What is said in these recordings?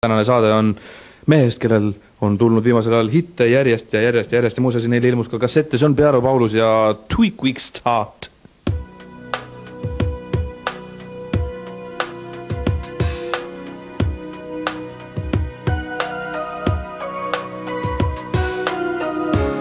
Tänane saade on mehest, kellel on tulnud viimasel ajal hitte järjest ja muuseas neil ilmus ka kassette, see on Pearo Paulus ja Two Quick Start.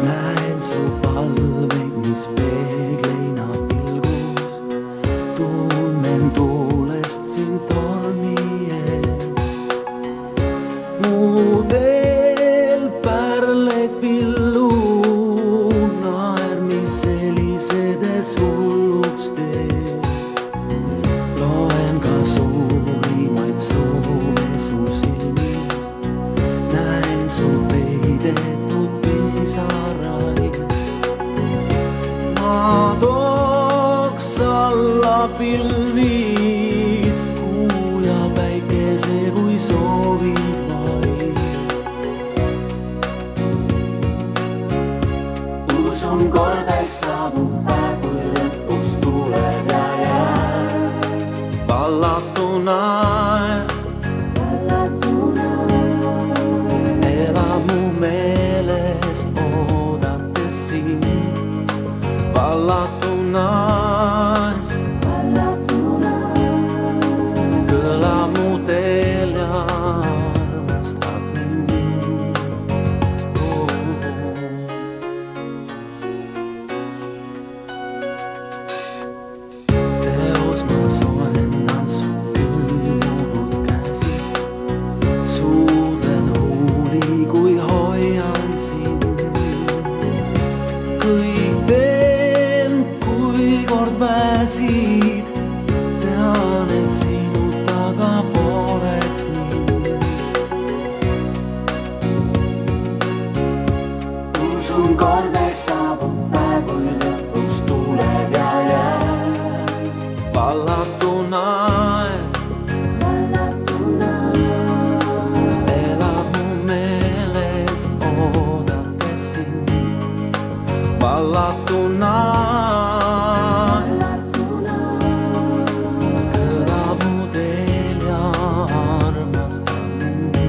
Näen su palveid, mis peegleina pilgus, tunnen tuulest sind tormi ees. Mu teel pärled pillu, naer, mis helisedes hulluks teeb. Loen ka suurimaid soove su silmist, näen su peidetud pisarai. Ma tooks alla pilvist kuu ja päikese, kui soovid vaid. Usun kordeks saabub päev, kui lõpuks tuleb ja jääb. Vallatuna elab mu meeles oodates sind. Vallatuna kõlab mu teel ja armastab mind. Teos ma soennan su külmunud käsi, suudlen huuli, kui hoian sind. Kõik teen, kui kord väsid, tean, et sinu taga poleks mind. Usun kordeks saabub päev, kui lõpuks tuleb ja jääb. Vallatuna elab mu meeles oodates sind. Vallatuna kõlab mu teel ja armastab mind.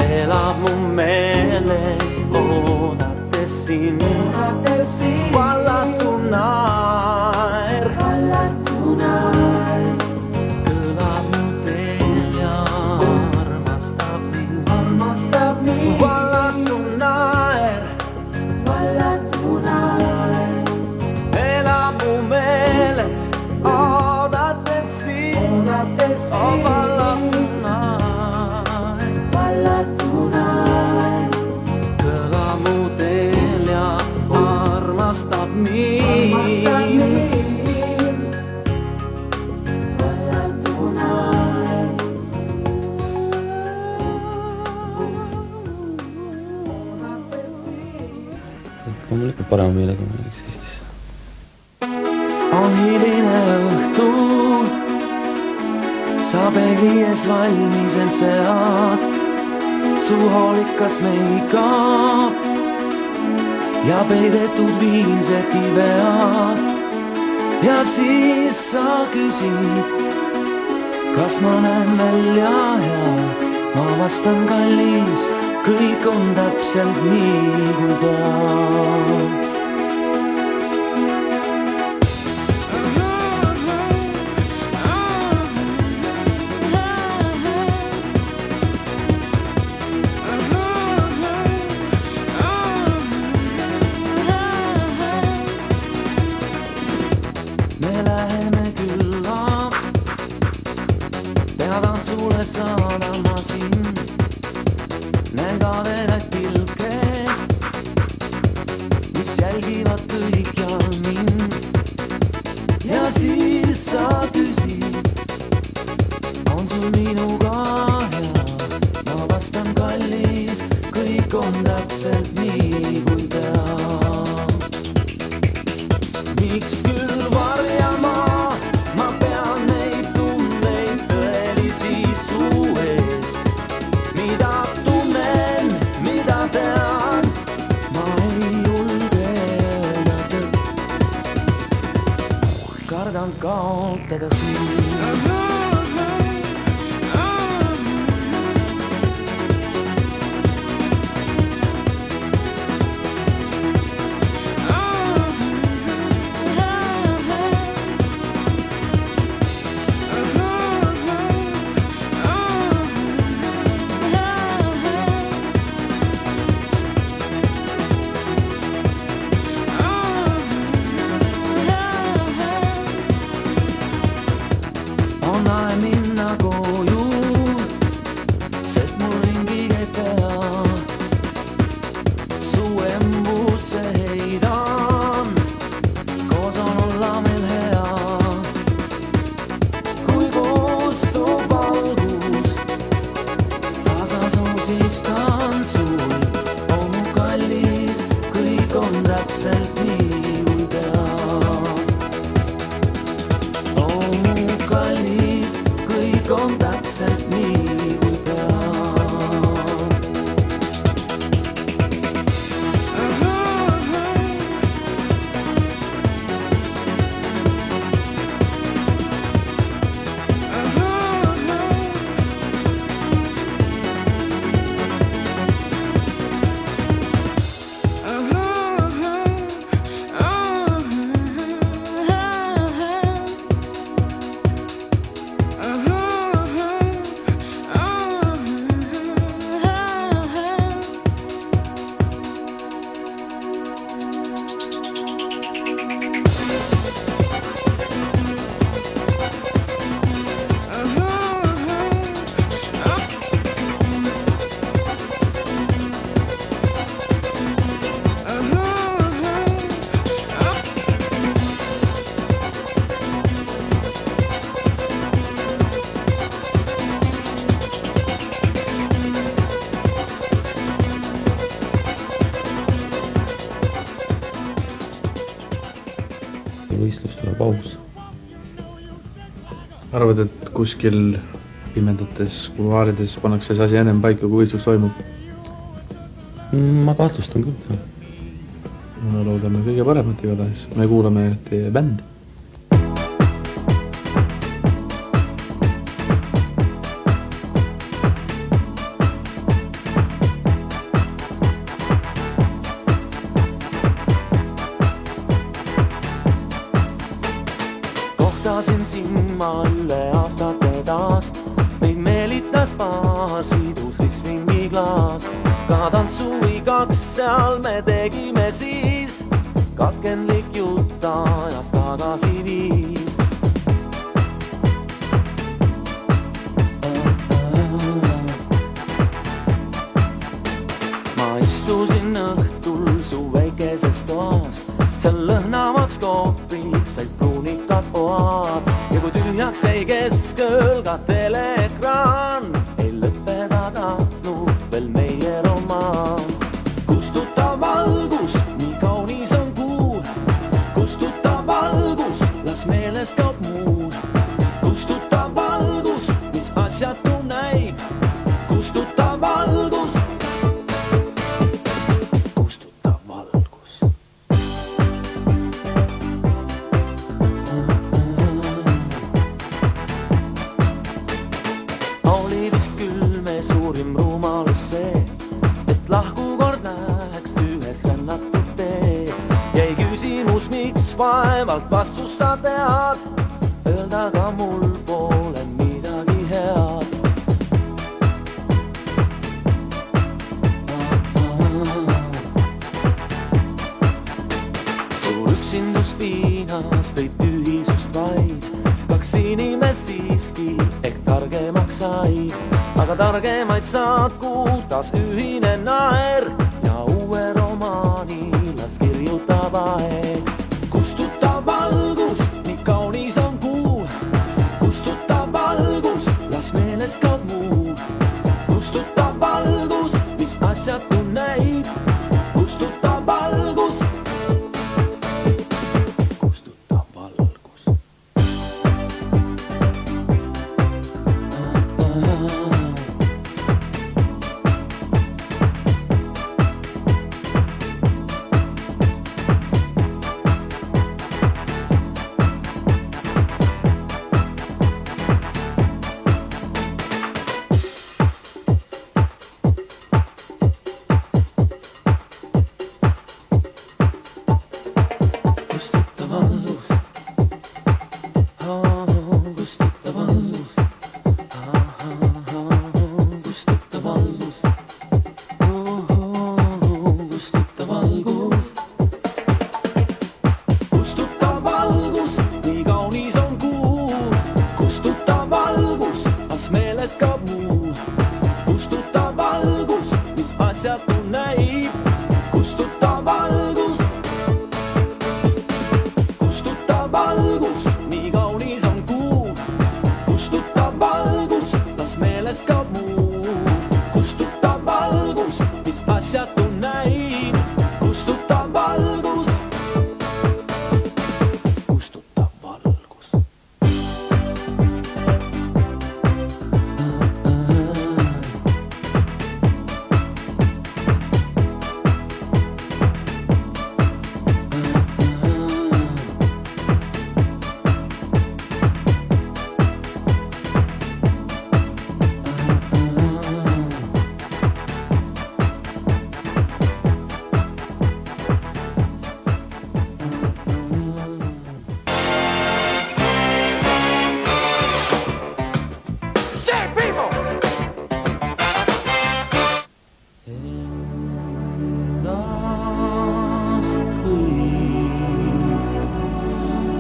Elab mu meeles oodates sind. Vallatunaer kõlab mu teel ja armastab mind. Vallatunaer elab mu meeles oodates sind. Vallatunaer kõlab mu teel ja armastab mind. Loomulikult parema meelega mõniks Eestisse. On hiline õhtu, sa peegli ees valmis end sead, su hoolikas meikab ja peidetud viimsed kivead. Ja siis sa küsid, kas ma näen välja ja ma vastan, kallis, kõik on täpselt nii kui peab. Me läheme külla, pea tantsule saadan ma sind. Näen kadedat pilke, mis täpselt nii kui peab. Miks küll varjama, ma pean neid tunneid tõelisi suu eest. Mida tunnen, mida tean, ma ei julge öelda tõtt. Kardan kaotada sind. On aeg minna koju, sest mul ringi käib pea. Suu embusse heidan, koos on olla meil hea. Kui kustub valgus, kaasa soosistan sul. Oh mu kallis, kõik on täpselt nii kui peab. Oh mu kallis, kõik on täpselt nii kui peab. Võistlus tuleb aus. Arvad, et kuskil pimendates kuluaarides pannakse see asi ennem paika, kui võistlus toimub? Ma kahtlustan küll. Me loodame kõige paremat igatahes. Me kuulame teie bändi. Kohtasin silma üle aastate taas, meid meelitas paar sidus ristringi klaas. Ka tantsuvi kaks seal me tegime siis, katkendlik jutt ajas tagasi viis. Ma istusin õhtul su väikeses toas, seal lõhnavaks kohvrid said pruunikad poad. Ja kui tühjaks jäi keskööl ka teleekraan, ei lõppeda tahtnud veel meie romaan. Kustuta valgus, nii kaunis on kuu. Kustuta valgus, las meelest kaob muu. Kustuta valgus, mis asjatu näib. Kustuta valgus, kustuta valgus. Oli vist küll me suurim rumalus see, et lahku kord läheks ühes rännatud tee. Jäi küsimus, miks vaevalt vastus sa tead, öelda ka mul pole midagi head. Suur üksindus piinas tõid tühisust vaid, kaks inimest siiski ehk targemaks sai. Aga targemaid saad kuutas ühine naer ja uue romaani las kirjutab aeg. Kustuta valgus, nii kaunis on kuu. Kustuta valgus, las meelest kaob muu. Kustuta valgus, mis asjatu näib. asjatu näib, kustutab valgus, kustutab valgus.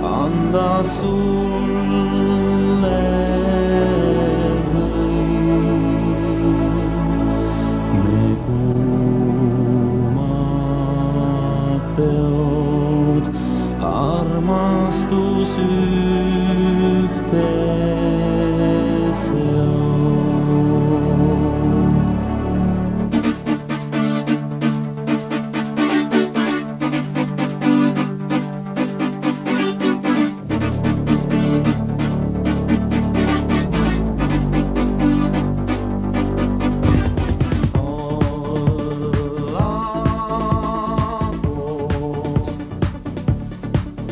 Anda sulle võin, me kuumad peod, armastus ühte seob.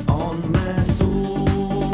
On me suur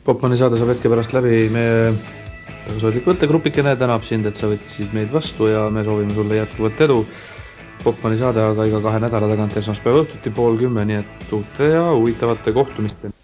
Popmani saade saab hetke pärast läbi, meie soodlik võttegrupikene tänab sind, et sa võtsid meid vastu ja me soovime sulle jätkuvat edu. Popmani saade aga iga 2 nädala tagant esmaspäeva õhtuti 9:30, nii et uute ja huvitavate kohtumiste.